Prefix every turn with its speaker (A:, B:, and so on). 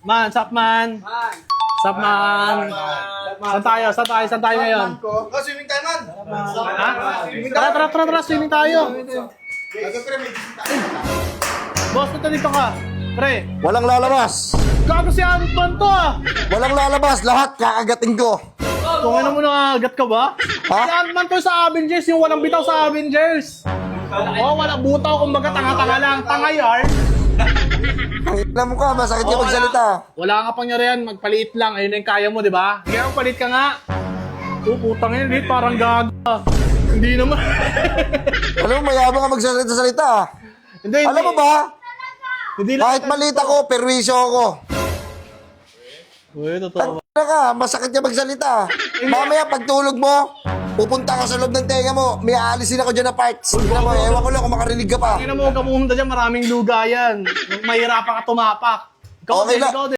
A: Man, sup man? Sup man? Saan tayo ngayon?
B: Swimming tayo man.
A: Ha? Tara, swimming tayo. Boss, punta dito ka. Pre,
C: Walang lalabas.
A: gago si Anton to ah.
C: Walang lalabas. Lahat kakagating ko.
A: Kung ano mo nangagat ka ba?
C: Ha?
A: Si Ant-Man to sa Avengers, yung walang bitaw sa Avengers. Oo, walang butaw, kumbaga tanga-tanga lang. Tanga yarn.
C: Ang mo ka, masakit ka magsalita.
A: Wala nga pangyarihan, magpaliit lang. Ayun na yung kaya mo, di ba? Kaya magpalit ka nga. Putang yun, Lit, parang gago. Hindi naman.
C: Alam mo, mayabang ka magsalita-salita.
A: Hindi.
C: Alam mo ba?
A: Hindi lang.
C: Kahit maliit ako, perwisyo ako.
A: Uy, totoo.
C: Ano ka, masakit ka magsalita. Mamaya, pagtulog mo, pupunta ka sa loob ng tenga mo, may aalisin ako dyan na parts. Tignan mo, ewan ko lang kung makarinig ka pa.
A: Tingnan mo, huwag ka pumunta dyan, maraming lugayan. Mahirapan ka tumapak. Ikaw,
C: Okay lang.
A: ikaw,